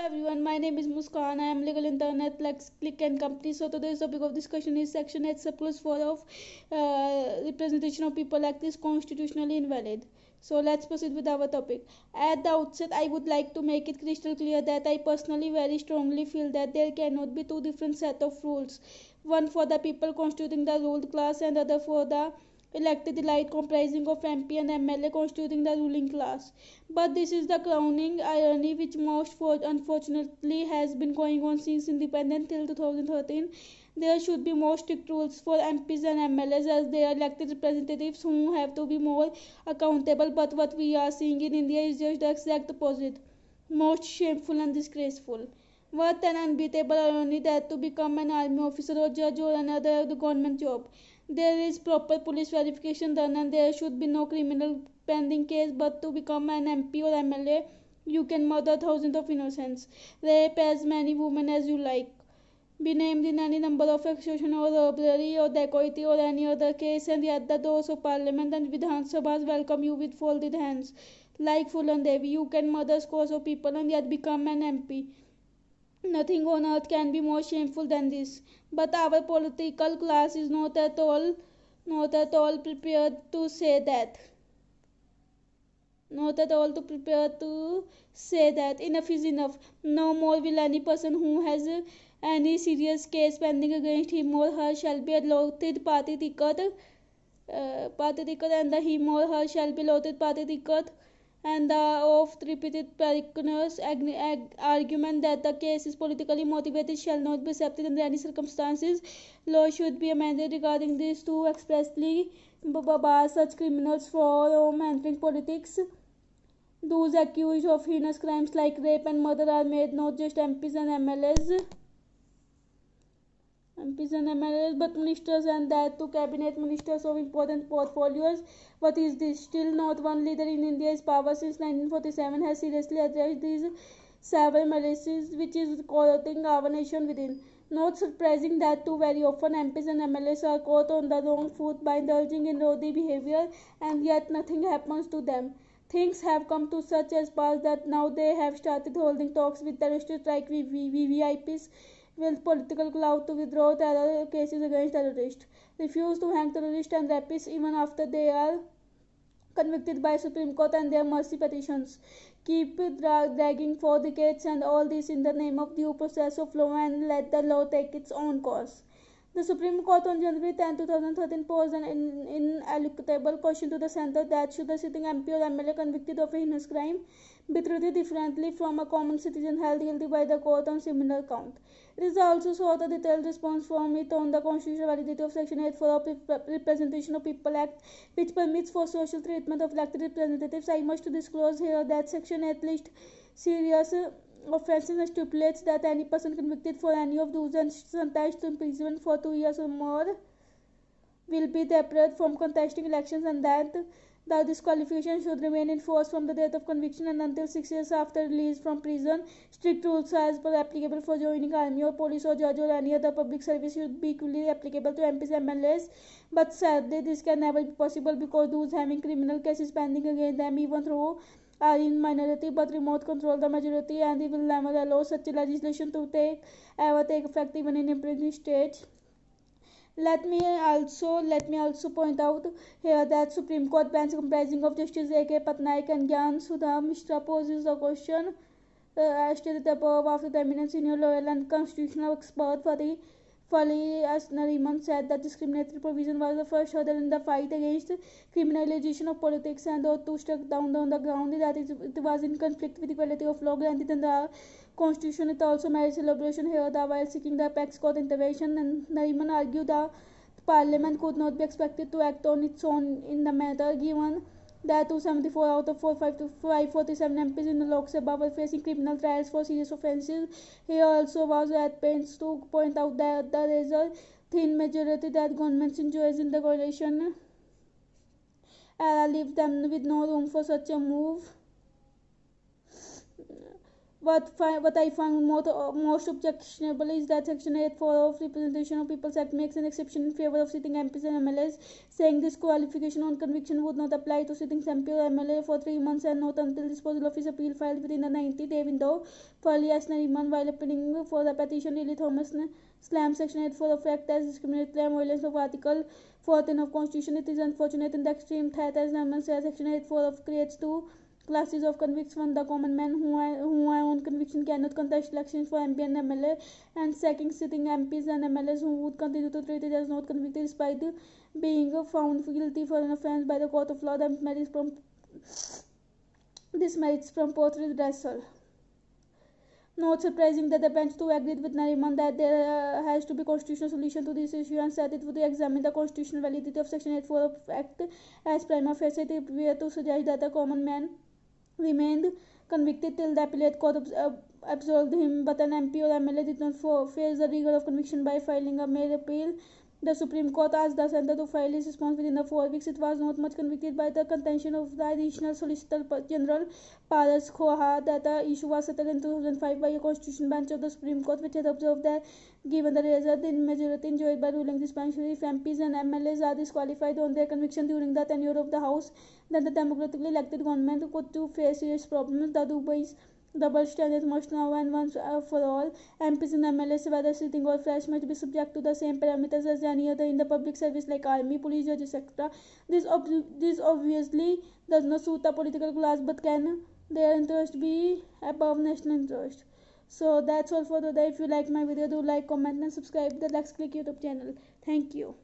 everyone, my name is Muskan. I am legal internet Lex Click and Company. So today's topic of discussion is Section 8 Surplus 4 of Representation of People Act is constitutionally invalid. So let's proceed with our topic. At the outset, I would like to make it crystal clear that I personally very strongly feel that there cannot be two different set of rules. One for the people constituting the ruled class and other for the elected elite comprising of MP and MLA constituting the ruling class. But this is the crowning irony which most unfortunately has been going on since independence till 2013. There should be more strict rules for MPs and MLAs as they are elected representatives who have to be more accountable. But what we are seeing in India is just the exact opposite. Most shameful and disgraceful. What an unbeatable irony that to become an army officer or judge or another government job. There is proper police verification done and there should be no criminal pending case, but to become an MP or MLA you can murder thousands of innocents, rape as many women as you like, be named in any number of extortion or robbery or dacoity or any other case, and yet the doors of parliament and Vidhan Sabhas welcome you with folded hands. Like Fulan Devi, you can murder scores of people and yet become an MP. Nothing on earth can be more shameful than this. But our political class is not at all prepared to say that. Not at all to prepare to say that enough is enough. No more will any person who has any serious case pending against him or her shall be allotted party ticket, and the him or her shall be allotted party ticket, and the oft repeated petitioner's argument that the case is politically motivated shall not be accepted under any circumstances. Law should be amended regarding this to expressly bar such criminals from entering politics. Those accused of heinous crimes like rape and murder are made not just MPs and MLAs, but ministers, and that to cabinet ministers of important portfolios. What is this? Still not one leader in India's power since 1947 has seriously addressed these several maladies which is corrupting our nation within. Not surprising that too very often MPs and MLAs are caught on the wrong foot by indulging in rowdy behavior, and yet nothing happens to them. Things have come to such a pass that now they have started holding talks with terrorists like VVIPs with political clout to withdraw terror cases against terrorists, refuse to hang terrorists and rapists even after they are convicted by Supreme Court, and their mercy petitions keep dragging for decades, and all this in the name of due process of law, and let the law take its own course. The Supreme Court on January 10, 2013 posed an ineluctable question to the centre that should the sitting MP or MLA convicted of a heinous crime be treated differently from a common citizen held guilty by the court on similar count. It is also sought a detailed response from it on the constitutional validity of Section 8 for Representation of People Act, which permits for social treatment of elected representatives. I must disclose here that Section 8 lists serious offences and stipulates that any person convicted for any of those and sentenced to imprisonment for 2 years or more will be debarred from contesting elections, and that the disqualification should remain in force from the date of conviction and until 6 years after release from prison. Strict rules as per applicable for joining army or police or judge or any other public service should be equally applicable to MPs and MLAs. But sadly, this can never be possible because those having criminal cases pending against them, even though are in minority but remote control the majority, and they will never allow such legislation to ever take effect even in imprisoned states. Let me also point out here that Supreme Court bench comprising of Justice A.K. Patnaik and Gyan Sudha Mishra poses the question as stated above after the eminent senior lawyer and constitutional expert Fali as Nariman said that discriminatory provision was the first hurdle in the fight against criminalization of politics, and ought to struck down on the ground that it was in conflict with equality of law granted in the Constitution. It also merits elaboration here that while seeking the apex court intervention, and Nariman argued that Parliament could not be expected to act on its own in the matter, given that 274 out of 547 MPs in the Lok Sabha were facing criminal trials for serious offences. He also was at pains to point out that there is a thin majority that governments enjoys in the coalition era leaves them with no room for such a move. What I found most objectionable is that Section 8(4) of Representation of People's Act makes an exception in favor of sitting MPs and MLAs, saying this qualification on conviction would not apply to sitting MP or MLA for 3 months and not until disposal of his appeal filed within the 90-day window. Furley asked Nariman while appealing for the petition. Lily Thomas slammed Section 8(4) of Act as discriminatory and violence of Article 14 of Constitution. It is unfortunate in the extreme that, as Nariman says, Section 8(4) of creates two classes of convicts: one, the common man who are on conviction cannot contest elections for MP and MLA, and second, sitting MPs and MLAs who would continue to treat it as not convicted despite being found guilty for an offence by the court of law. This merits prompt redressal. Not surprising that the bench too agreed with Nariman that there has to be constitutional solution to this issue and said it would examine the constitutional validity of Section 8(4) of Act as prima facie. It appeared to suggest that the common man remained convicted till the appellate court absolved him, but an MP or MLA did not face the rigor of conviction by filing a mere appeal. The Supreme Court asked the centre to file his response within the 4 weeks. It was not much convicted by the contention of the additional Solicitor General Paras Khoha that the issue was settled in 2005 by a constitutional bench of the Supreme Court, which had observed that given the result in majority enjoyed by ruling dispensary, if MPs and MLAs are disqualified on their conviction during the tenure of the House, then the democratically elected government could to face serious problems. The Dubai's double standard must now and once for all. MPs and MLAs, whether sitting or fresh, must be subject to the same parameters as any other in the public service like army, police, judges, etc. This obviously does not suit the political class, but can their interest be above national interest? So that's all for today. If you like my video, do like, comment and subscribe the Lex Click YouTube channel. Thank you.